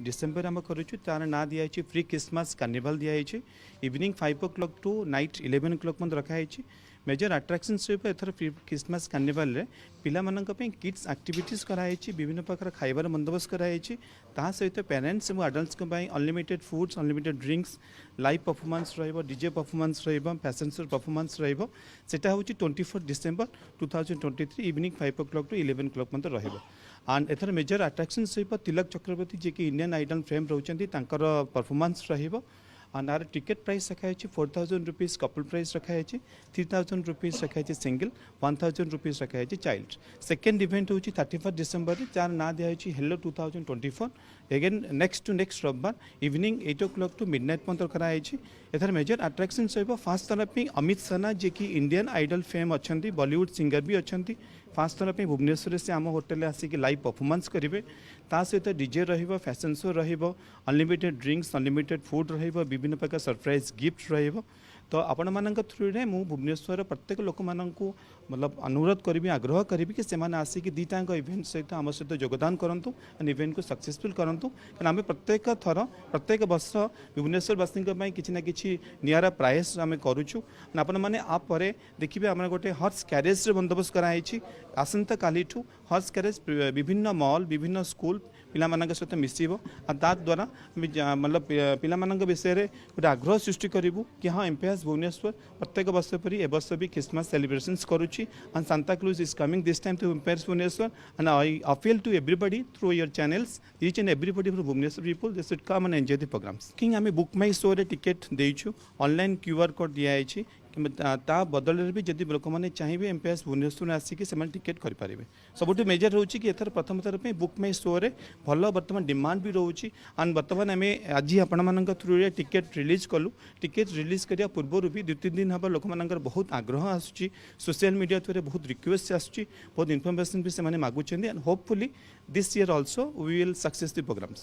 December आम करुचु तार ना दिखाई फ्री क्रिसमस कार्निवल दिखाई evening 5 o'clock to night 11 o'clock मत रखाई मेजर अट्राक्शन सहित एथर फ्री क्रिसमस कार्निवल रे पिला मानक पे किड्स एक्टिविटीज कराई विभिन्न प्रकार खाइबार बंदोबस्त कराई सहित पेरेंट्स और adults unlimited foods unlimited drinks live performance रहिबो डीजे परफॉर्मेंस रहिबो फैशन शो परफॉर्मेंस रहिबो सेटा होची 24 December 2023 evening 5 o'clock to 11 o'clock मत रहिबो एंड एथर मेजर अट्राक्शन सहित तिलक चक्रवर्ती जे कि इंडियन आइडल फेम रोचंती तांकर परफॉर्मेंस रहिबो एंड आर टिकेट प्राइस रखाई 4,000 रुपीज कपल प्राइस रखाई 3,000 रुपीज रखाई सिंगल 1,000 रुपीज रखाई चाइल्ड सेकेंड इवेंट होची 31 डिसेम्बर जार ना दिखाई hello 2024 again next to next रविवार इवनिंग 8 o'clock टू मिडनाइट मंत कराई एथर मेजर अट्राक्शन सहित फास्ट थर पे अमित सना जे कि इंडियन आइडल फेम अच्छा बॉलीवुड सिंगर भी अच्छा फास्ट थर पे भुवनेश्वर से आम होटेल आसिक लाइव परफॉर्मेंस करेंगे सहित DJ fashion show unlimited drinks unlimited food विभिन्न प्रकार सरप्राइज गिफ्ट तो आपण मान थ्रू रे मु भुवनेश्वर प्रत्येक लोक मानू मतलब अनुरोध करी आग्रह करी कि सेमाने आसिक दीटा इवेंट सहित आम सहित योगदान करूँ एंड इवेंट को सक्सेसफुल करूँ कारण आम प्रत्येक थर प्रत्येक वर्ष भुवनेश्वरवासी किसी ना कि निरा प्राइस आम करुचु आपण मैंने आपरे देखिए आम गोटे हॉर्स कैरेज बंदोबस्त कराई आसंता काली हॉर्स कैरेज विभिन्न मॉल विभिन्न स्कूल पिला सहित मिसब द्वारा मतलब पिला विषय में गोटे आग्रह सृष्टि करूँ कि हाँ एमपीएस भुवनेश्वर प्रत्येक वर्ष परी ए वर्ष भी क्रिसमस सेलिब्रेशंस करुच्ची and Santa Claus is coming this time to MPS Bhubaneswar and I appeal to everybody through your channels each and everybody from Bhubaneswar people they should come and enjoy the programmes किंग आम book my show रे ticket देइछु online QR code दिखाई ता बदल भी जदि लोक मैंने चाहिए एमपीएस भुवनेश्वर आसिक से टिकेट करेंगे सबुठ मेजर रोचे कि एथर प्रथम थर पे बुक माई शो रे भल बर्तमान डिमांड भी रोचे एंड बर्तमान आम आज आपण थ्रू टिकेट रिलीज कलु टिकेट रिलीज करिया पूर्व भी 2-3 दिन हम लोक बहुत आग्रह आसूँ सोशल मीडिया थ्रू बहुत रिक्वेस्ट आसूँ बहुत इनफर्मेशन भी से मागुं and hopefully this year also we will success the programmes.